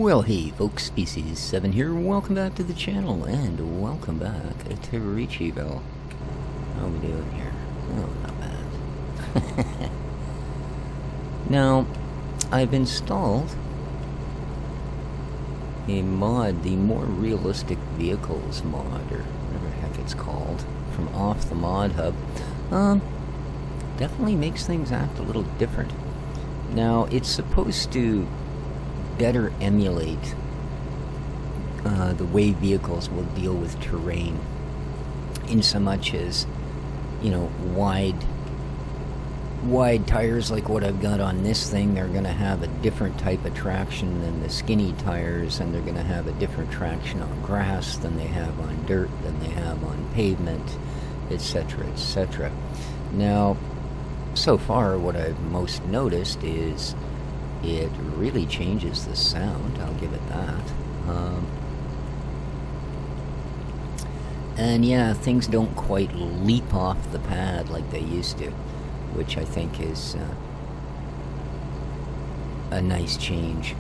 Well, hey folks, Species 7 here, welcome back to the channel, and welcome back to Ricciville. How are we doing here? Oh, not bad. Now, I've installed a mod, the More Realistic Vehicles mod, or whatever the heck it's called, from off the Modhub. Definitely makes things act a little different. Now, it's supposed to better emulate the way vehicles will deal with terrain, in so much as, you know, wide tires like what I've got on this thing, they're going to have a different type of traction than the skinny tires, and they're going to have a different traction on grass than they have on dirt, than they have on pavement, etc., etc. Now, so far what I've most noticed is it really changes the sound, I'll give it that. And yeah, things don't quite leap off the pad like they used to, which I think is a nice change.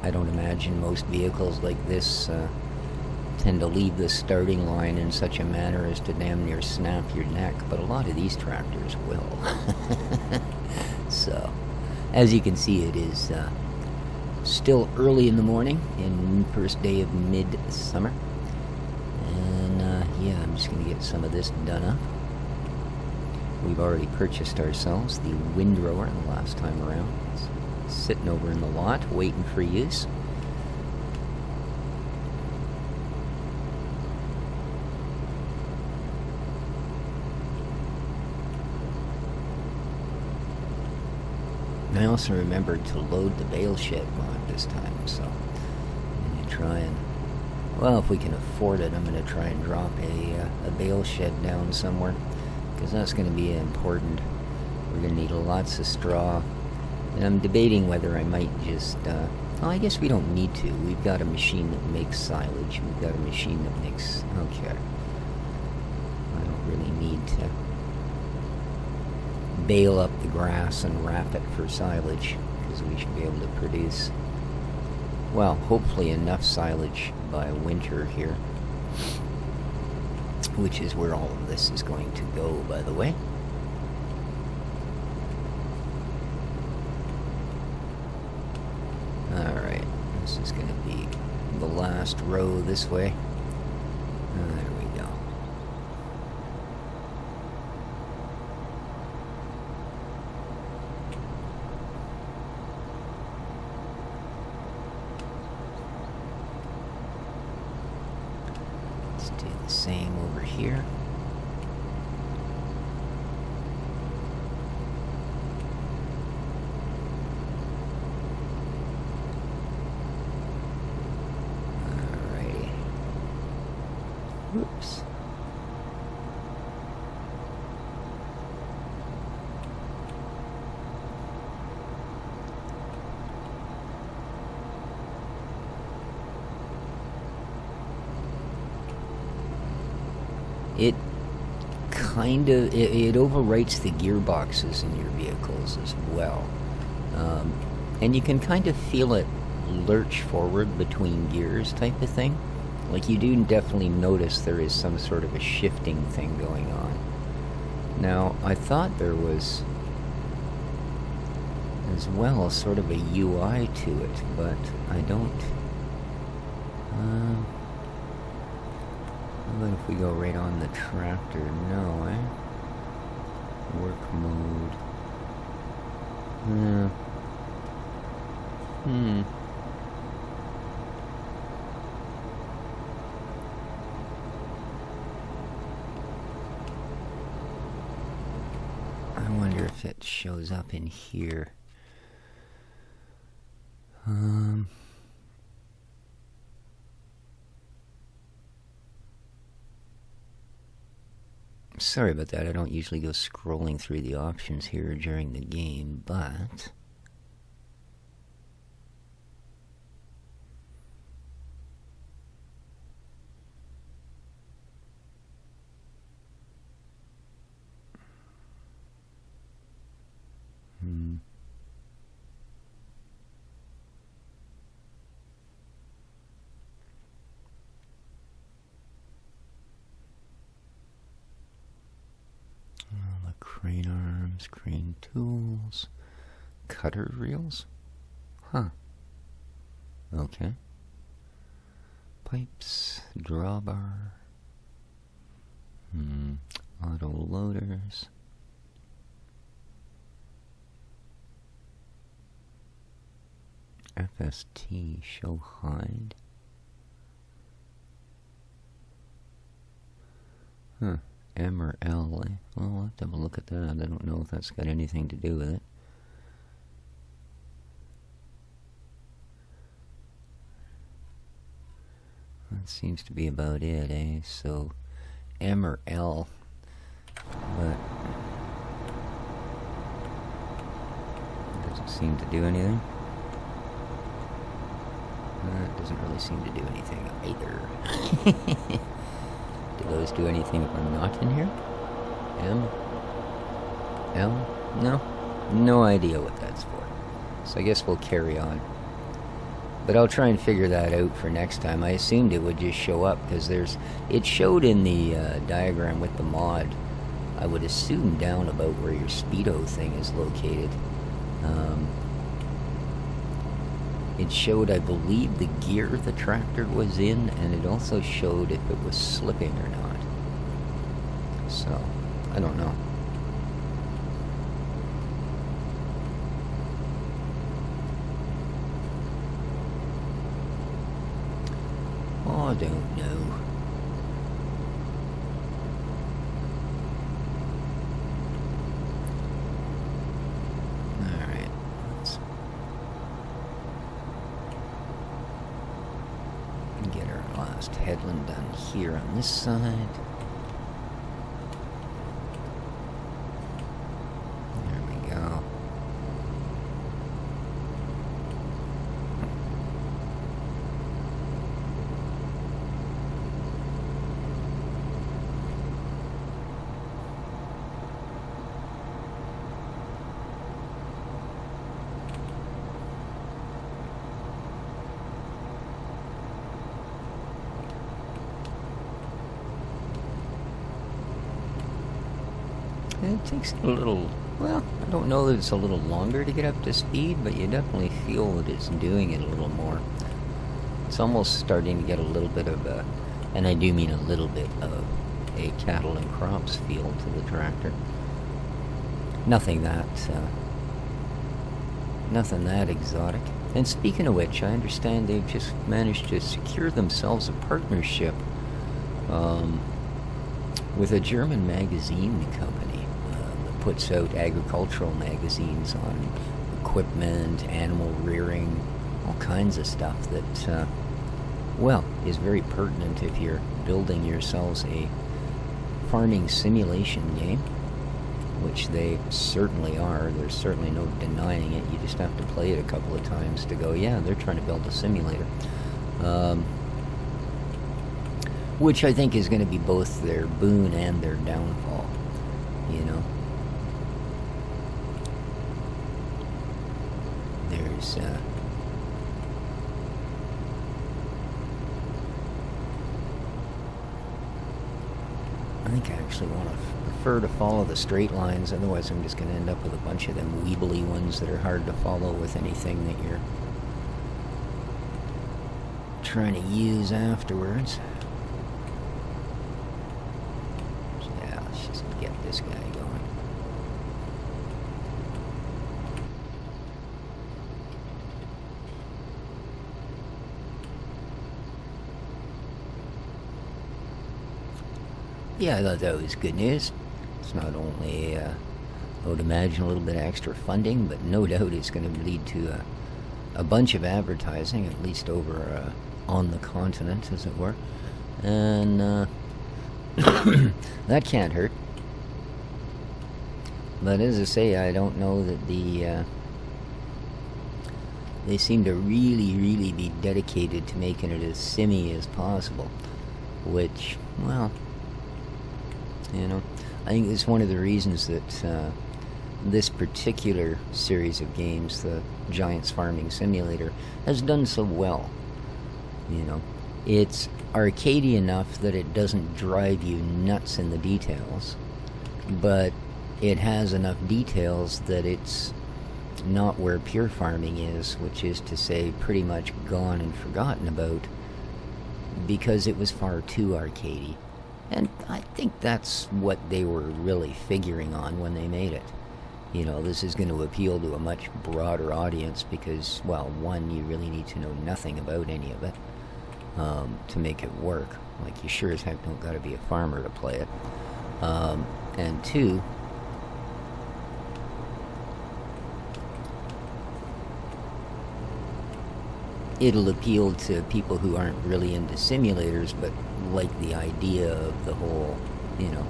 I don't imagine most vehicles like this tend to leave the starting line in such a manner as to damn near snap your neck, but a lot of these tractors will. So, as you can see, it is still early in the morning, in first day of mid-summer, and yeah, I'm just going to get some of this done up. We've already purchased ourselves the Windrower the last time around. It's sitting over in the lot, waiting for use. I also remembered to load the bale shed mod this time, so I'm going to try and, well, if we can afford it, I'm going to try and drop a bale shed down somewhere, because that's going to be important. We're going to need lots of straw, and I'm debating whether I might just, well, I guess we don't need to. We've got a machine that makes silage. We've got a machine that makes, okay. I don't really need to bale up the grass and wrap it for silage, because we should be able to produce, well, hopefully enough silage by winter here, which is where all of this is going to go, by the way. Alright, this is going to be the last row this way. There we go. Same over here. Alrighty. Whoops. It kind of, it overwrites the gearboxes in your vehicles as well. And you can kind of feel it lurch forward between gears type of thing. Like, you do definitely notice there is some sort of a shifting thing going on. Now, I thought there was as well sort of a UI to it, but I don't. What if we go right on the tractor? No, eh? Work mode. I wonder if it shows up in here. Sorry about that, I don't usually go scrolling through the options here during the game, but crane arms, crane tools, cutter reels? Huh. Okay. Pipes, drawbar, auto loaders. FST, show hide. Huh. M or L, eh? Well, I'll have to have a look at that. I don't know if that's got anything to do with it. That seems to be about it, eh? So, M or L. But it doesn't seem to do anything. It doesn't really seem to do anything either. Do those do anything if I'm not in here? M? L? No? No idea what that's for. So I guess we'll carry on. But I'll try and figure that out for next time. I assumed it would just show up because it showed in the diagram with the mod. I would assume down about where your speedo thing is located. It showed, I believe, the gear the tractor was in, and it also showed if it was slipping or not. So, I don't know. I don't know. Alright, let's get our last headland done here on this side. There we go. It takes a little, well, I don't know that it's a little longer to get up to speed, but you definitely feel that it's doing it a little more. It's almost starting to get a little bit of a, and I do mean a little bit of a cattle and crops feel to the tractor. Nothing that exotic. And speaking of which, I understand they've just managed to secure themselves a partnership with a German magazine company that puts out agricultural magazines on equipment, animal rearing, all kinds of stuff that, well, is very pertinent if you're building yourselves a farming simulation game, which they certainly are. There's certainly no denying it. You just have to play it a couple of times to go, yeah, they're trying to build a simulator. Which I think is going to be both their boon and their downfall, you know. There's, I think I actually want to prefer to follow the straight lines, otherwise I'm just going to end up with a bunch of them weebly ones that are hard to follow with anything that you're trying to use afterwards. This guy going. Yeah, I thought that was good news. It's not only, I would imagine, a little bit of extra funding, but no doubt it's going to lead to a bunch of advertising, at least over on the continent, as it were. And that can't hurt. But as I say, I don't know that they seem to really be dedicated to making it as simmy as possible. Which, well, you know, I think it's one of the reasons that this particular series of games, the Giants Farming Simulator, has done so well. You know, it's arcadey enough that it doesn't drive you nuts in the details, but it has enough details that it's not where pure farming is, which is to say pretty much gone and forgotten about because it was far too arcadey. And I think that's what they were really figuring on when they made it. You know, this is going to appeal to a much broader audience because, well, one, you really need to know nothing about any of it to make it work. Like, you sure as heck don't got to be a farmer to play it. And two, it'll appeal to people who aren't really into simulators but like the idea of the whole, you know,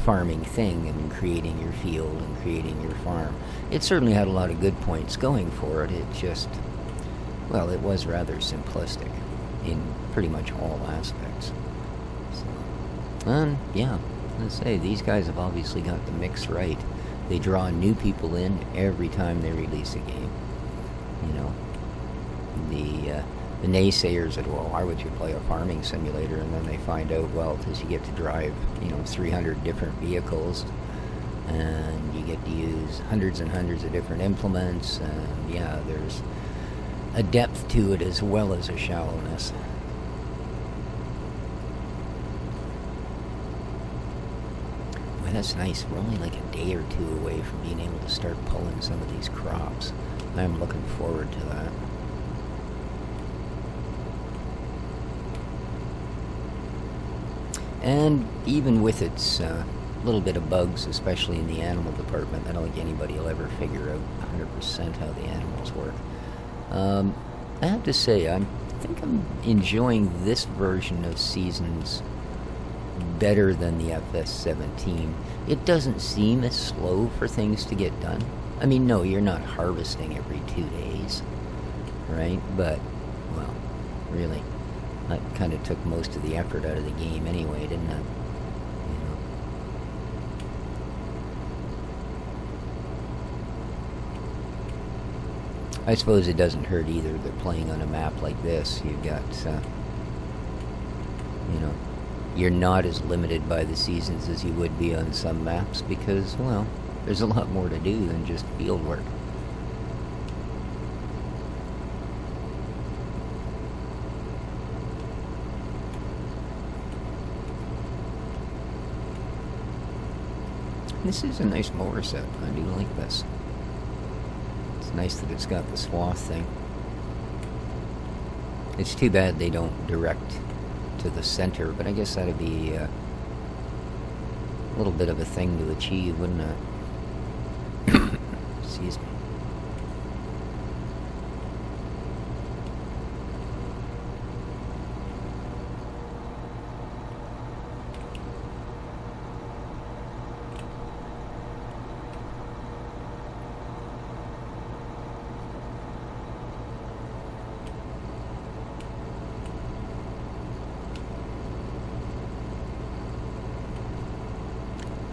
farming thing and creating your field and creating your farm. It certainly had a lot of good points going for it. It just, well, it was rather simplistic in pretty much all aspects. So, and yeah, let's say these guys have obviously got the mix right. They draw new people in every time they release a game. You know, the naysayers that, well, why would you play a farming simulator? And then they find out, well, because you get to drive, you know, 300 different vehicles, and you get to use hundreds and hundreds of different implements, and yeah, there's a depth to it as well as a shallowness. Boy, that's nice. We're only like a day or two away from being able to start pulling some of these crops. I'm looking forward to that. And even with its little bit of bugs, especially in the animal department, I don't think anybody will ever figure out 100% how the animals work. I have to say, I think I'm enjoying this version of Seasons better than the FS19. It doesn't seem as slow for things to get done. I mean, no, you're not harvesting every 2 days, right? But, well, really, that kind of took most of the effort out of the game anyway, didn't it? You know. I suppose it doesn't hurt either that playing on a map like this, you've got, you know, you're not as limited by the seasons as you would be on some maps because, well, there's a lot more to do than just field work. This is a nice mower set. I do like this. It's nice that it's got the swath thing. It's too bad they don't direct to the center, but I guess that'd be a little bit of a thing to achieve, wouldn't it? Excuse me.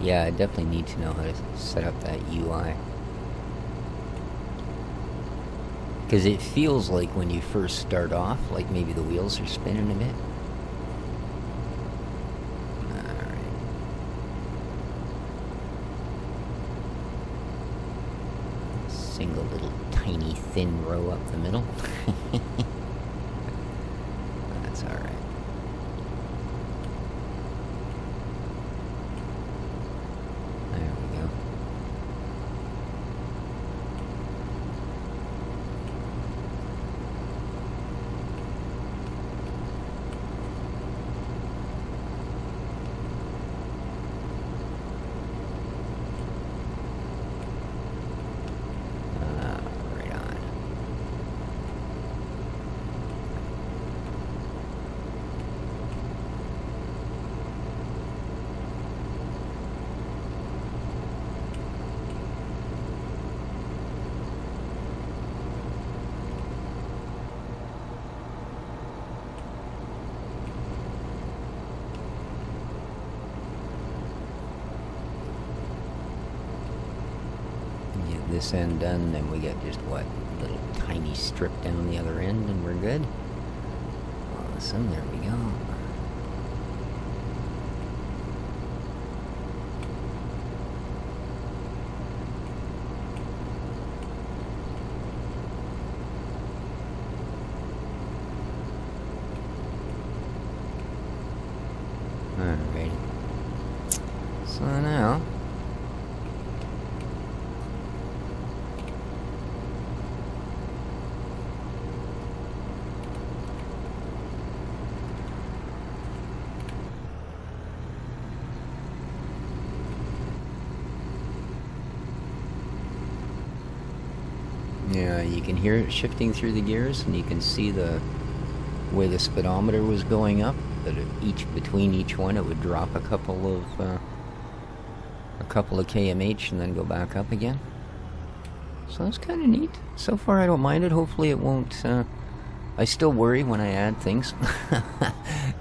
Yeah, I definitely need to know how to set up that UI. Because it feels like when you first start off, like maybe the wheels are spinning a bit. Alright. Single little tiny thin row up the middle. That's alright. This end done, then we get just what, a little tiny strip down the other end, and we're good. Awesome, there we go. Alrighty. So now... yeah, you can hear it shifting through the gears, and you can see the way the speedometer was going up. That between each one, it would drop a couple of kmh and then go back up again. So that's kind of neat. So far, I don't mind it. Hopefully, it won't. I still worry when I add things.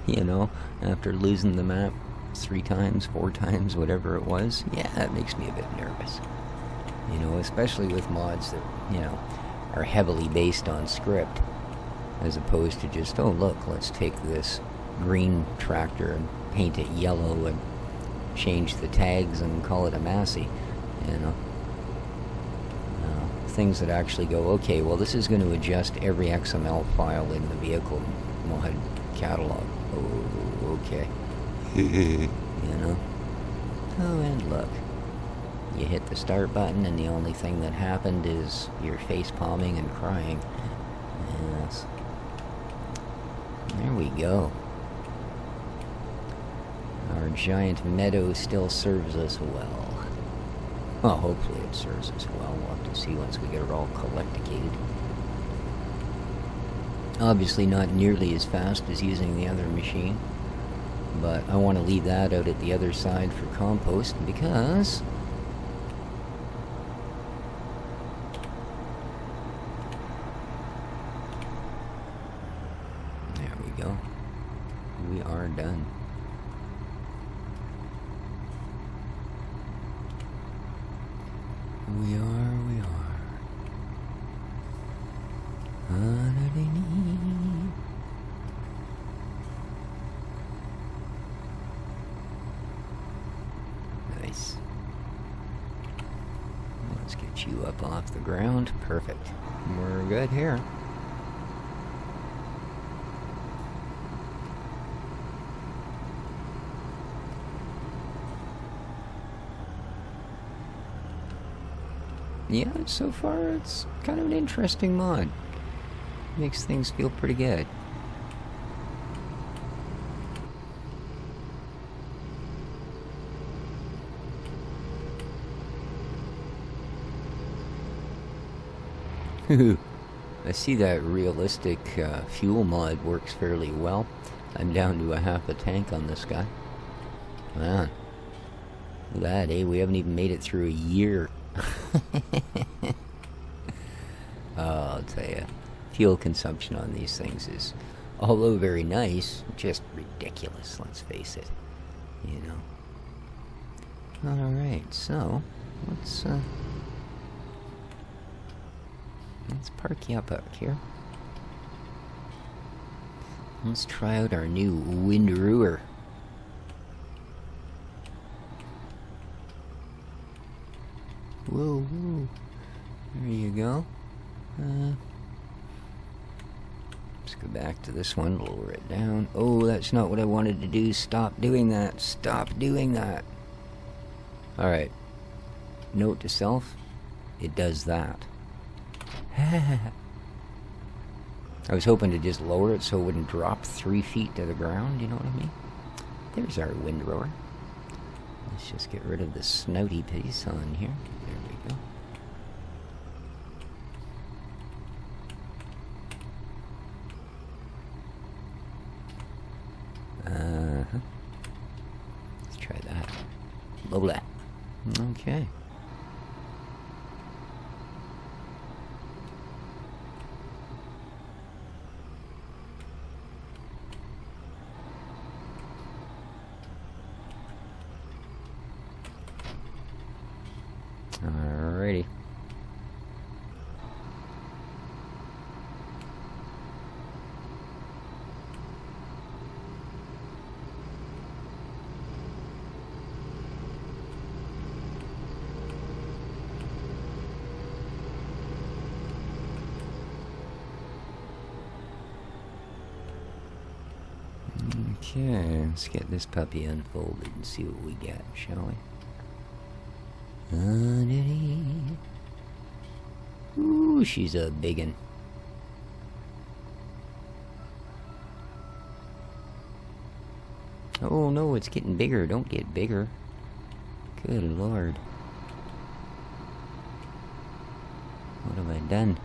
You know, after losing the map 3 times, 4 times, whatever it was. Yeah, it makes me a bit nervous. You know, especially with mods that, you know, are heavily based on script, as opposed to just, oh look, let's take this green tractor and paint it yellow and change the tags and call it a Massey. You know, things that actually go, okay, well, this is going to adjust every XML file in the vehicle mod catalog. Oh, okay. You know. Oh, and look. You hit the start button, and the only thing that happened is your face palming and crying. Yes. There we go. Our giant meadow still serves us well. Well, hopefully it serves us well. We'll have to see once we get it all collecticated. Obviously not nearly as fast as using the other machine, but I want to leave that out at the other side for compost because... we are done. We are. Nice. Let's get you up off the ground. Perfect. We're good here. Yeah, so far it's kind of an interesting mod. Makes things feel pretty good. I see that realistic fuel mod works fairly well. I'm down to a half a tank on this guy. Man. Look at that, eh? We haven't even made it through a year. I'll tell you, fuel consumption on these things is, although very nice, just ridiculous, let's face it. You know. Alright, so, let's park you up out here. Let's try out our new Windrower. Whoa, whoa. There you go. Let's go back to this one, lower it down. Oh, that's not what I wanted to do. Stop doing that. Stop doing that. Alright. Note to self, it does that. I was hoping to just lower it so it wouldn't drop 3 feet to the ground, you know what I mean? There's our windrower. Let's just get rid of the snouty piece on here. There we go. Let's try that. Lola. Okay. Alrighty. Okay, let's get this puppy unfolded and see what we get, shall we? Ooh, she's a biggin'. Oh no, it's getting bigger. Don't get bigger. Good lord. What have I done?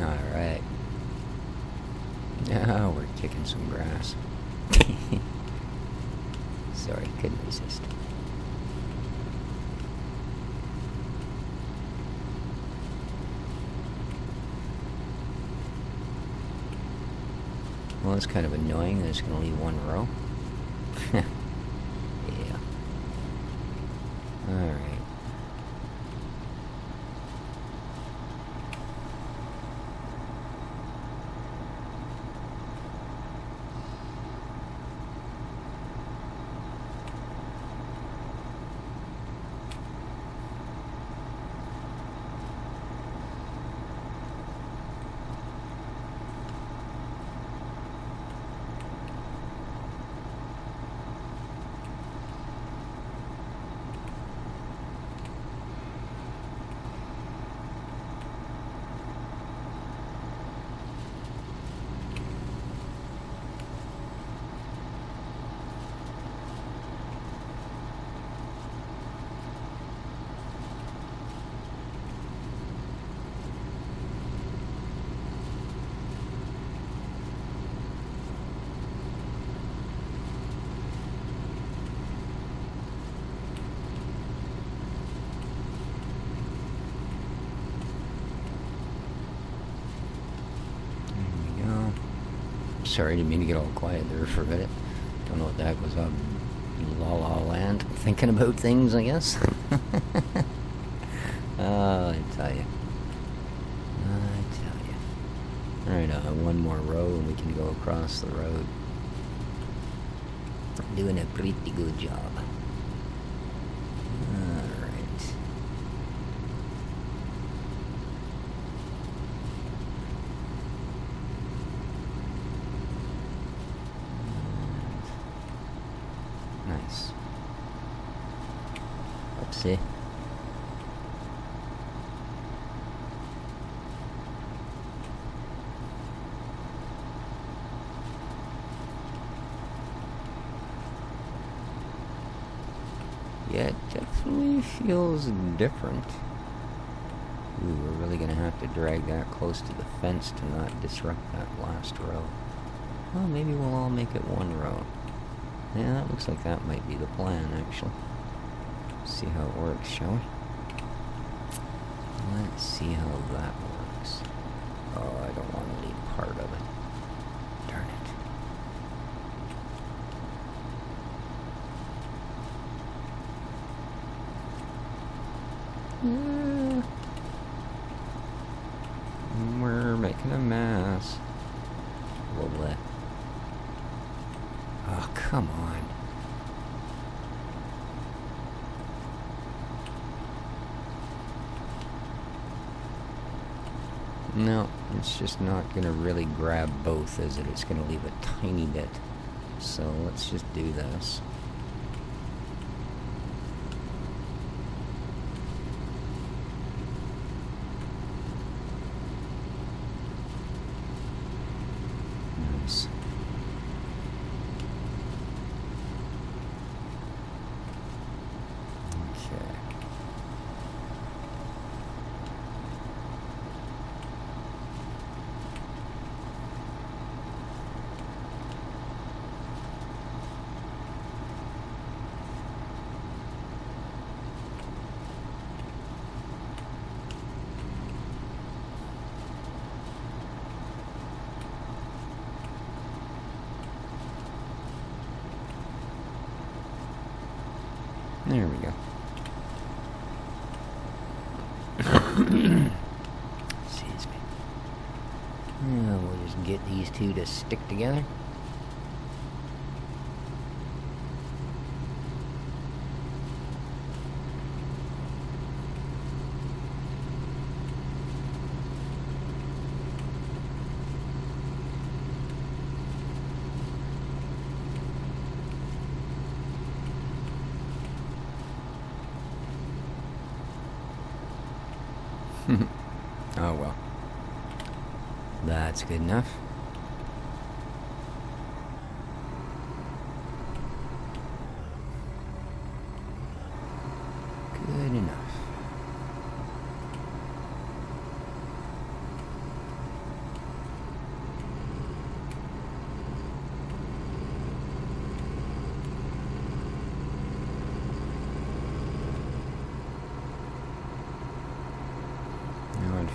Alright. Now we're kicking some grass. Sorry, couldn't resist. Well, it's kind of annoying that it's going to leave one row. Yeah. Alright. Sorry, didn't mean to get all quiet there for a minute. Don't know what the heck was up. La La Land. Thinking about things, I guess. I tell you. Alright, one more row and we can go across the road. Doing a pretty good job. Alright. Nice. Oopsie. Yeah, it definitely feels different. Ooh, we're really gonna have to drag that close to the fence to not disrupt that last row. Well, maybe we'll all make it one row. Yeah, that looks like that might be the plan, actually. See how it works, shall we? Let's see how that works. Oh, I don't want any part of it. Darn it. We're making a mess. Lovely. Oh, come on. No, it's just not going to really grab both, is it? It's going to leave a tiny bit. So let's just do this. Nice. Okay. There we go. Excuse me. Now we'll just get these two to stick together. Oh well. That's good enough. Good enough.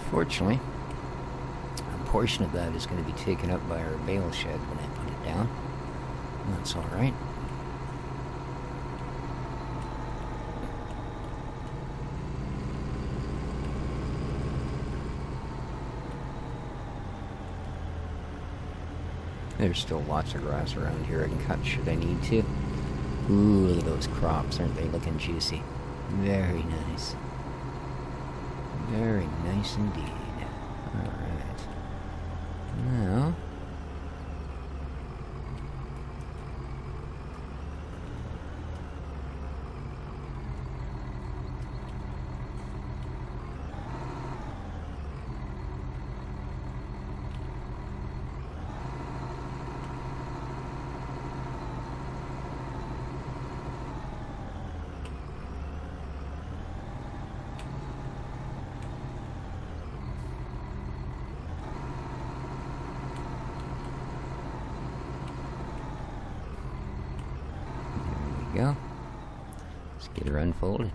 Unfortunately, a portion of that is going to be taken up by our bale shed when I put it down. That's alright. There's still lots of grass around here I can cut should I need to. Ooh, look at those crops. Aren't they looking juicy? Very nice. Very nice indeed. Alright. Now... go. Let's get her unfolded.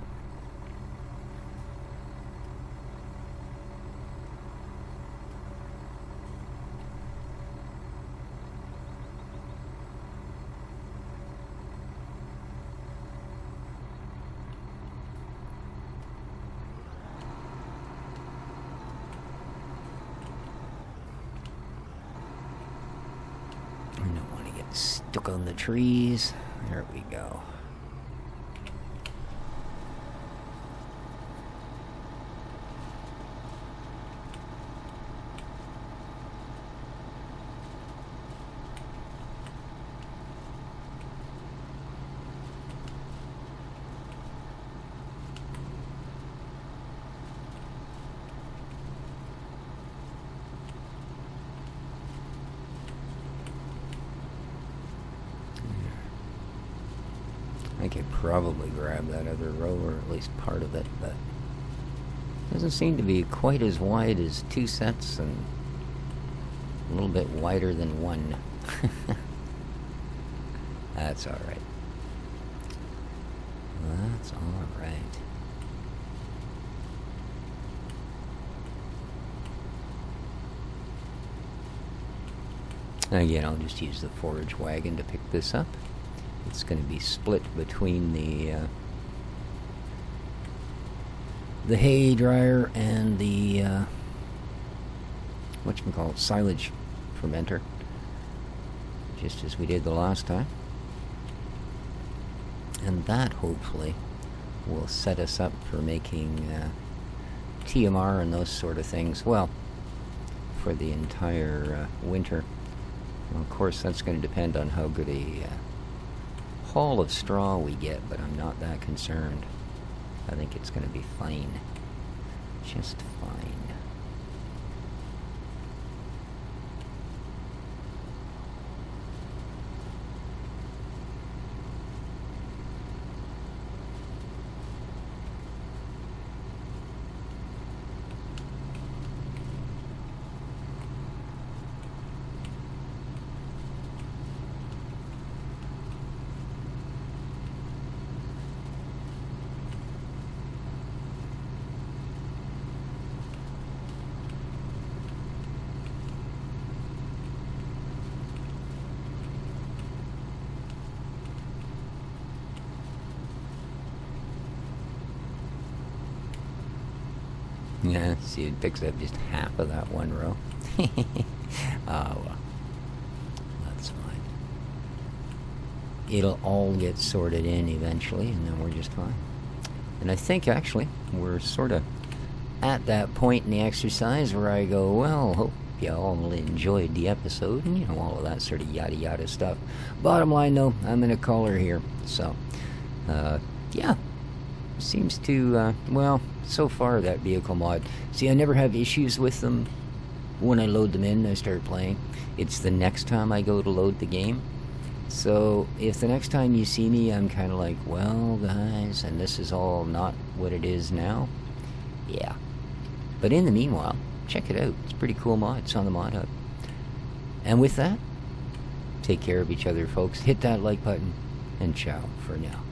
I don't want to get stuck on the trees. There we go. I could probably grab that other row, or at least part of it, but it doesn't seem to be quite as wide as two sets and a little bit wider than one. That's alright. That's alright. Again, I'll just use the forage wagon to pick this up. It's going to be split between the hay dryer and the whatchamacallit, silage fermenter, just as we did the last time. And that hopefully will set us up for making TMR and those sort of things, well, for the entire winter. Well, of course, that's going to depend on how good a haul of straw we get, but I'm not that concerned. I think it's going to be fine. Just fine. Yeah, see, it picks up just half of that one row. Well, that's fine. It'll all get sorted in eventually, and then we're just fine. And I think, actually, we're sort of at that point in the exercise where I go, well, hope you all enjoyed the episode, and, you know, all of that sort of yada yada stuff. Bottom line, though, I'm going to call her here. So, yeah. Seems to, well, so far that vehicle mod. See, I never have issues with them when I load them in and I start playing. It's the next time I go to load the game. So, if the next time you see me, I'm kind of like, well, guys, and this is all not what it is now, yeah. But in the meanwhile, check it out. It's a pretty cool mod. It's on the Modhub. And with that, take care of each other, folks. Hit that like button, and ciao for now.